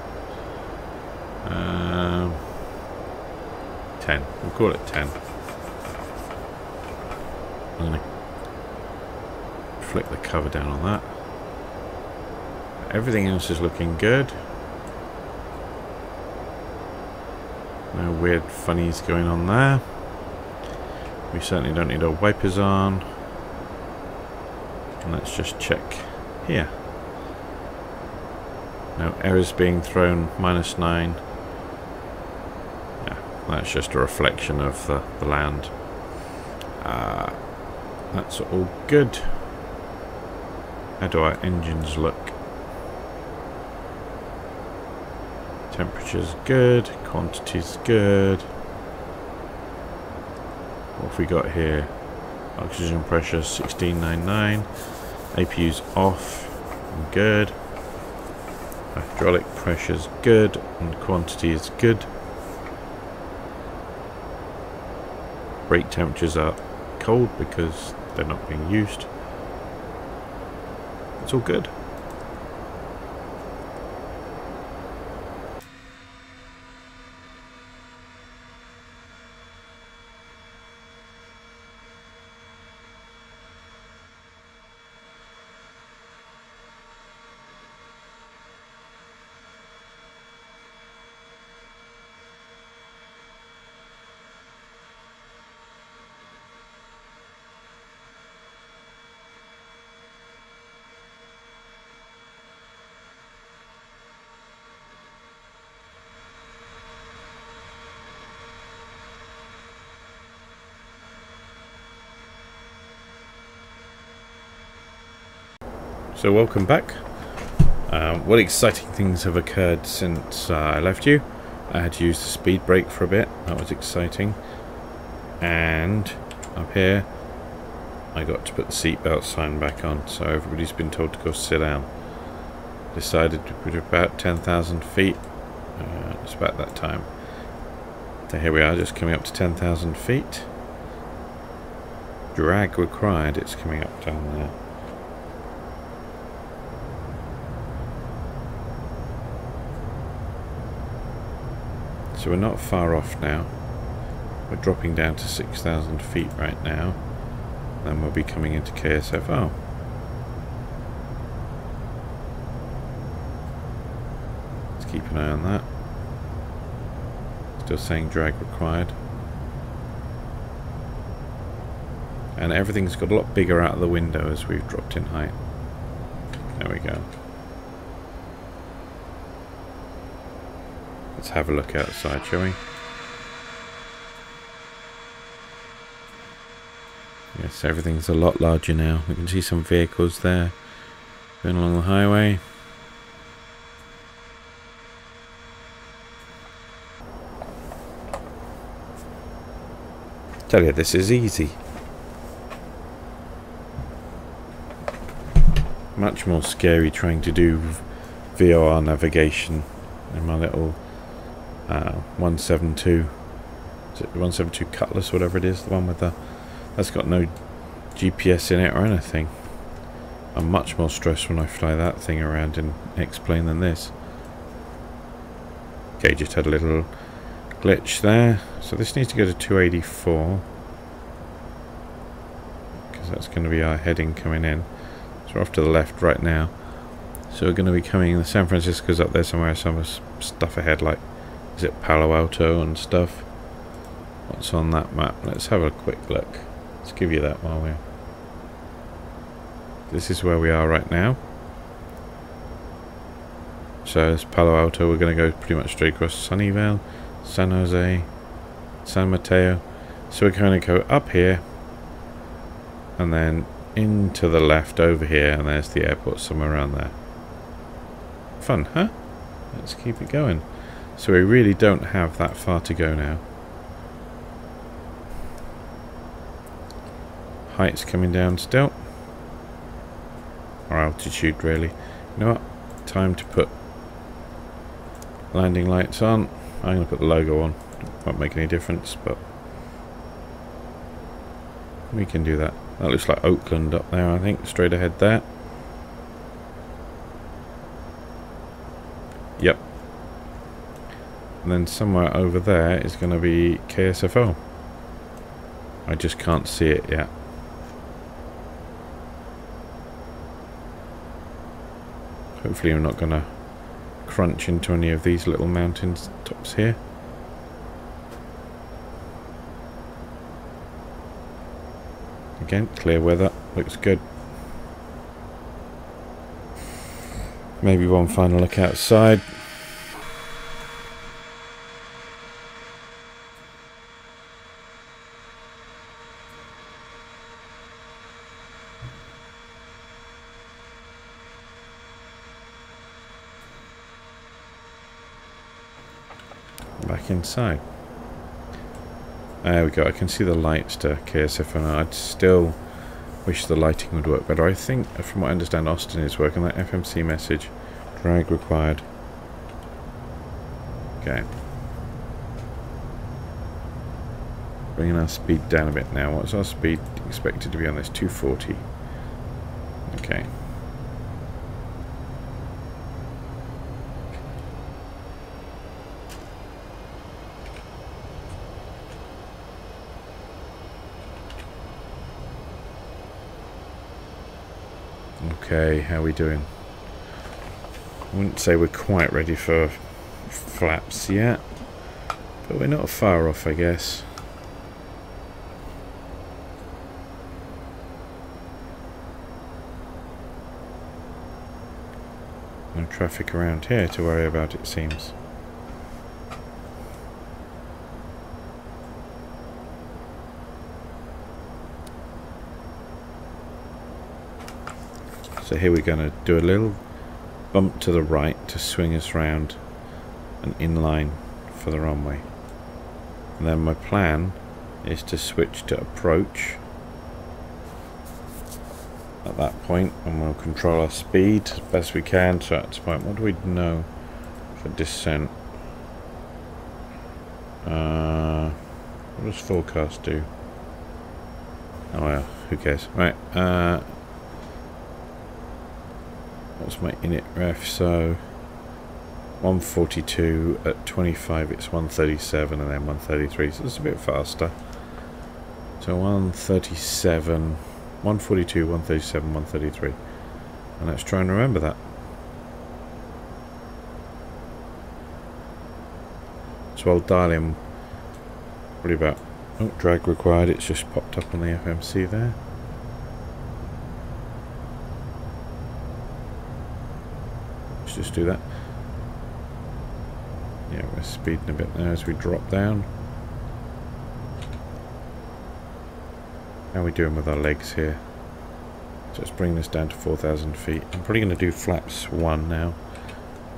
10. We'll call it 10. I'm going to flick the cover down on that. Everything else is looking good. No weird funnies going on there. We certainly don't need our wipers on. And let's just check here. No errors being thrown, -9. Yeah, that's just a reflection of the land. That's all good. How do our engines look? Temperature's good, quantity's good. What have we got here? Oxygen pressure 1699. APU's off. Good. Hydraulic pressure's good and quantity is good. Brake temperatures are cold because they're not being used. It's all good. So welcome back. What exciting things have occurred since I left you? I had to use the speed brake for a bit. That was exciting. And up here I got to put the seatbelt sign back on, so everybody's been told to go sit down. Decided to put about 10,000 feet. It's about that time. So here we are, just coming up to 10,000 feet. Drag required, it's coming up down there. So we're not far off now. We're dropping down to 6,000 feet right now. Then we'll be coming into KSFO. Let's keep an eye on that. Still saying drag required. And everything's got a lot bigger out of the window as we've dropped in height. There we go. Let's have a look outside, shall we? Yes, everything's a lot larger now. We can see some vehicles there going along the highway. Tell you, this is easy. Much more scary trying to do VOR navigation in my little 172. Is it the 172 Cutlass, whatever it is, the one with the that's got no GPS in it or anything. I'm much more stressed when I fly that thing around in X-plane than this. Okay, just had a little glitch there. So this needs to go to 284 because that's going to be our heading coming in. So we're off to the left right now. So we're going to be coming, the San Francisco's up there somewhere, some stuff ahead, like, is it Palo Alto and stuff? What's on that map? Let's have a quick look. Let's give you that while we're... This is where we are right now. So it's Palo Alto, we're going to go pretty much straight across Sunnyvale, San Jose, San Mateo. So we're going to go up here, and then into the left over here, and there's the airport somewhere around there. Fun, huh? Let's keep it going. So we really don't have that far to go now. Height's coming down still. Or altitude, really. You know what? Time to put landing lights on. I'm going to put the logo on. Won't make any difference, but we can do that. That looks like Oakland up there, I think. Straight ahead there. Yep. And then somewhere over there is going to be KSFO. I just can't see it yet. Hopefully I'm not going to crunch into any of these little mountain tops here. Again, clear weather, looks good. Maybe one final look outside. Back inside. There we go. I can see the lights to KSFO now. I'd still wish the lighting would work better. I think, from what I understand, Austin is working. That FMC message. Drag required. Okay. Bringing our speed down a bit now. What's our speed expected to be on this? 240. Okay. Okay, how are we doing? I wouldn't say we're quite ready for flaps yet, but we're not far off, I guess. No traffic around here to worry about, it seems. So here we're going to do a little bump to the right to swing us round and in line for the runway. And then my plan is to switch to approach at that point, and we'll control our speed as best we can. So at this point, what do we know for descent? What does forecast do? Oh well, who cares? Right, what's my init ref? So 142 at 25, it's 137 and then 133, so it's a bit faster. So 137, 142, 137, 133. And let's try and remember that. So I'll dial in probably about, oh, drag required, it's just popped up on the FMC there. Let's just do that. Yeah, we're speeding a bit now as we drop down. How are we doing with our legs here? So let's bring this down to 4,000 feet. I'm probably going to do flaps 1 now.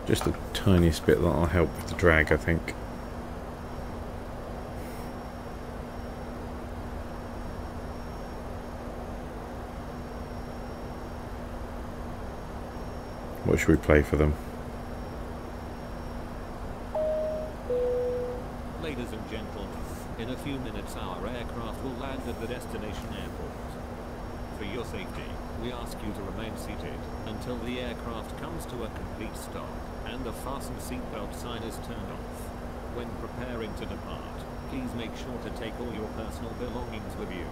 Just the tiniest bit that'll help with the drag, I think. What should we play for them? Ladies and gentlemen, in a few minutes our aircraft will land at the destination airport. For your safety, we ask you to remain seated until the aircraft comes to a complete stop and the fasten seatbelt sign is turned off. When preparing to depart, please make sure to take all your personal belongings with you.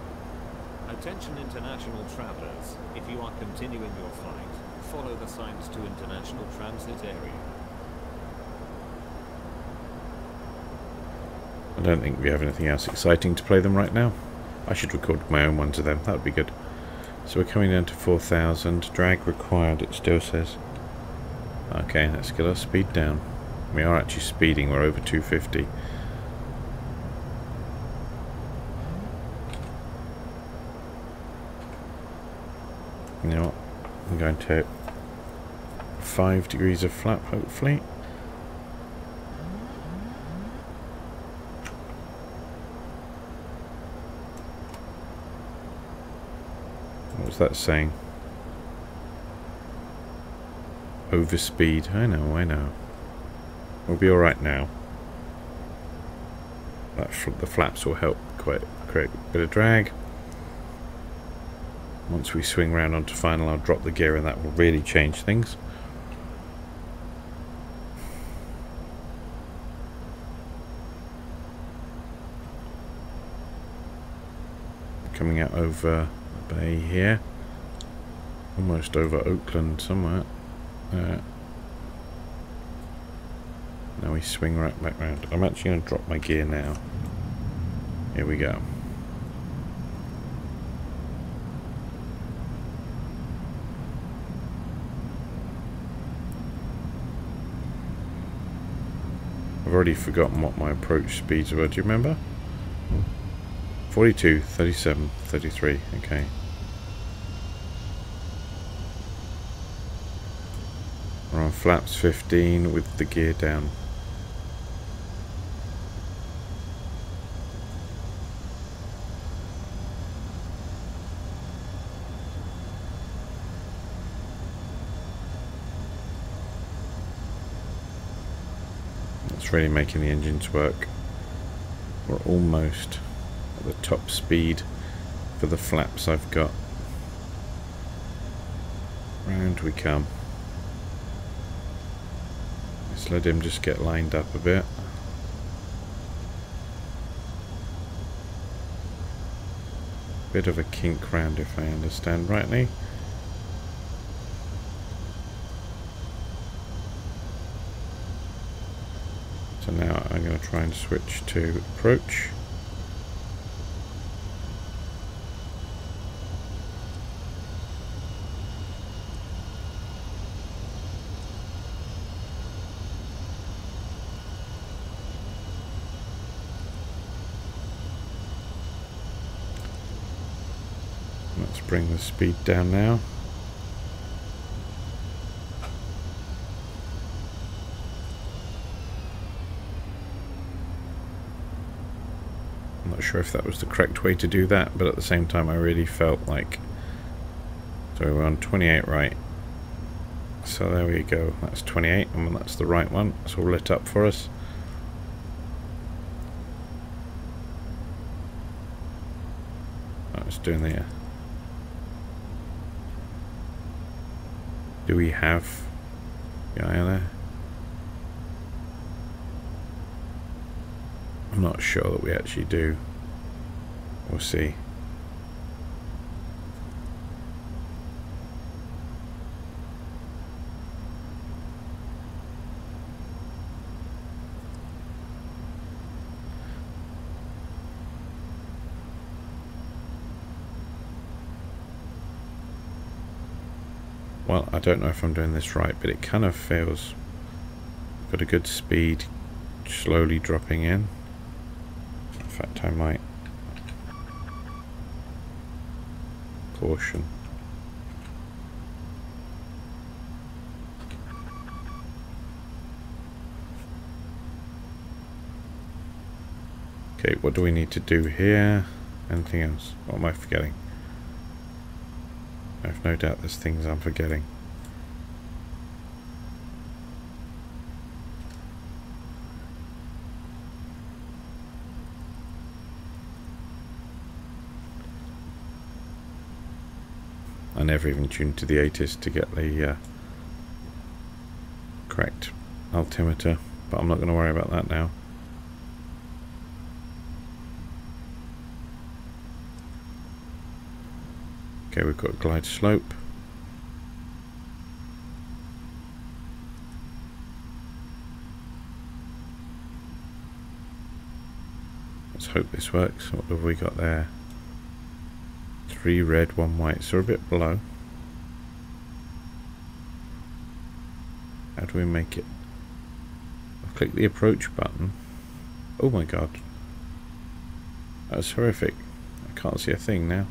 Attention international travelers, if you are continuing your flight, follow the signs to international transit area. I don't think we have anything else exciting to play them right now. I should record my own ones of them, that would be good. So we're coming down to 4,000, drag required it still says. Okay, let's get our speed down. We are actually speeding, we're over 250. You know what, I'm going to 5 degrees of flap hopefully. What's that saying? Overspeed. I know. We'll be alright now. The flaps will help create a bit of drag. Once we swing round onto final, I'll drop the gear and that will really change things. Coming out over the bay here. Almost over Oakland somewhere. Now we swing right back round. I'm actually going to drop my gear now. Here we go. I've already forgotten what my approach speeds were. Do you remember? 42, 37, 33. Okay. We're on flaps 15 with the gear down. That's really making the engines work. We're almost at the top speed for the flaps I've got. Round we come. Let's let him just get lined up a bit. Bit of a kink round if I understand rightly. So now I'm going to try and switch to approach. Let's bring the speed down now. I'm not sure if that was the correct way to do that, but at the same time I really felt like... So we're on 28 right. So there we go, that's 28, and that's the right one. It's all lit up for us. What's doing there? Do we have the guy there? I'm not sure that we actually do. We'll see. Well, I don't know if I'm doing this right, but it kind of feels got a good speed, slowly dropping in. In fact, I might caution. Okay, what do we need to do here? Anything else? What am I forgetting? I have no doubt there's things I'm forgetting. I never even tuned to the ATIS to get the correct altimeter, but I'm not going to worry about that now. Okay, we've got glide slope. Let's hope this works. What have we got there? 3 red, 1 white, so we're a bit below. How do we make it? I'll click the approach button. Oh my god. That was horrific. I can't see a thing now.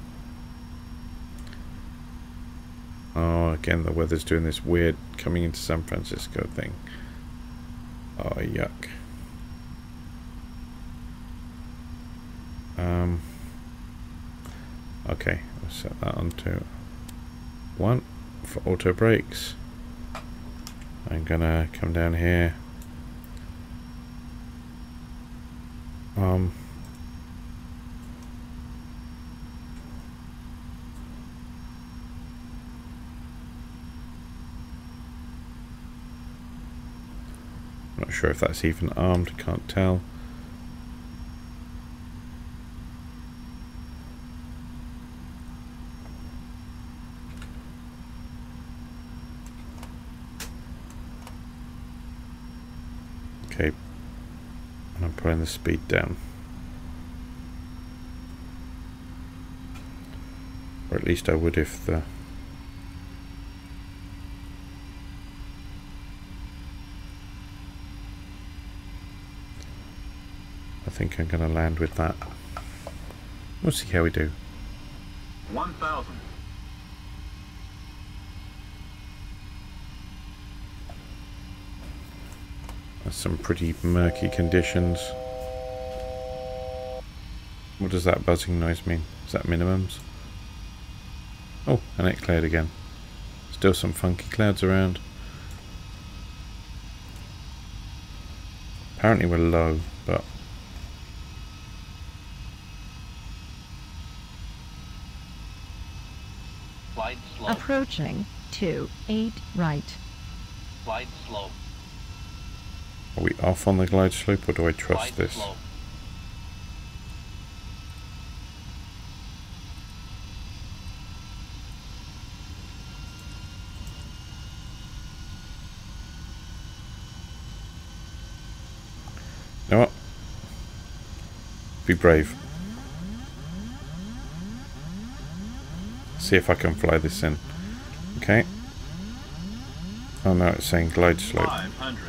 Oh, again, the weather's doing this weird coming into San Francisco thing. Oh, yuck. Okay, we'll set that on to 1 for auto brakes. I'm gonna come down here. Not sure if that's even armed, can't tell. Okay, and I'm putting the speed down. Or at least I would if the... I think I'm going to land with that. We'll see how we do. 1,000. That's some pretty murky conditions. What does that buzzing noise mean? Is that minimums? Oh, and it cleared again. Still some funky clouds around. Apparently we're low, but... Slide slow. Approaching 28 right. Slide slow. Are we off on the glide slope, or do I trust Slide this? slow. You know what? Be brave. See if I can fly this in. Okay. Oh no, it's saying glide slope. 500.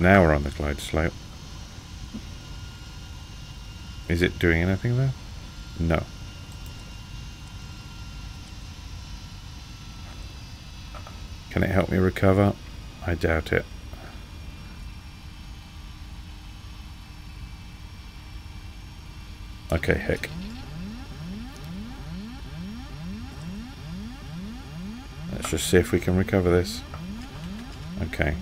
Now we're on the glide slope. Is it doing anything there? No. Can it help me recover? I doubt it. Okay, heck. Let's just see if we can recover this. Okay.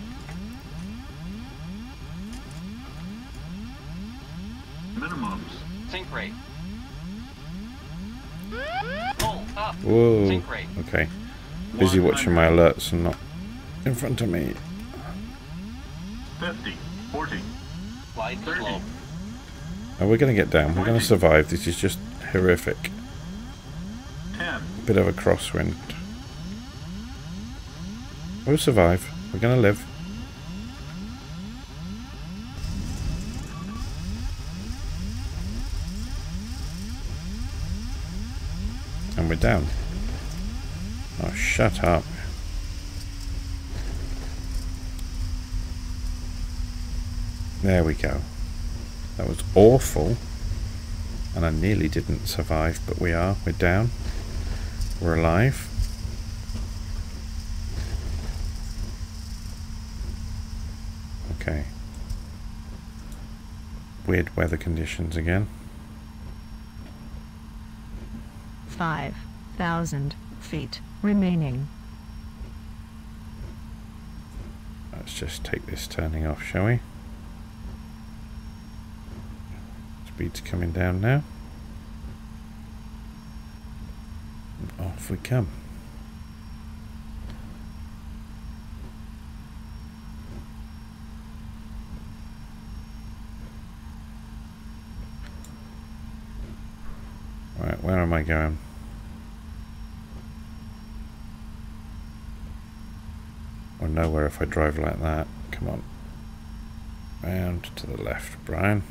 up. Whoa. Sink rate. Okay. Busy watching my alerts and not in front of me. 50, 40, Glide 30. slow. Oh, we're going to get down. We're going to survive. This is just horrific. 10, Bit of a crosswind. We'll survive. We're going to live. And we're down. Oh, shut up. There we go. That was awful. And I nearly didn't survive, but we are. We're down. We're alive. Okay. Weird weather conditions again. 5,000 feet remaining. Let's just take this turning off, shall we? Speed's coming down now. And off we come. Right, where am I going? Or nowhere if I drive like that. Come on. Round to the left, Brian.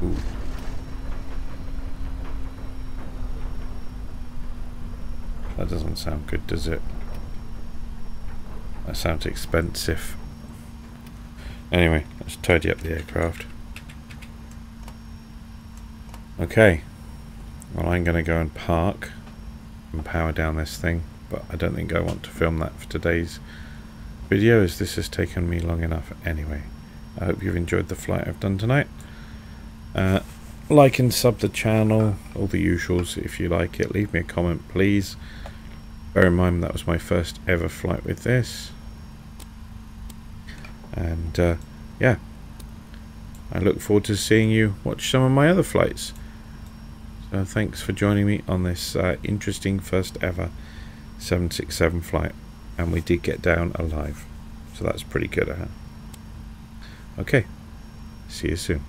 Ooh. That doesn't sound good, does it? That sounds expensive. Anyway, let's tidy up the aircraft. Okay. Well, I'm going to go and park and power down this thing, but I don't think I want to film that for today's video, as this has taken me long enough anyway. I hope you've enjoyed the flight I've done tonight. Like and sub the channel, all the usuals if you like it. Leave me a comment, please. Bear in mind that was my first ever flight with this. And yeah, I look forward to seeing you watch some of my other flights. So thanks for joining me on this interesting first ever 767 flight. And we did get down alive. So that's pretty good, huh? Okay, see you soon.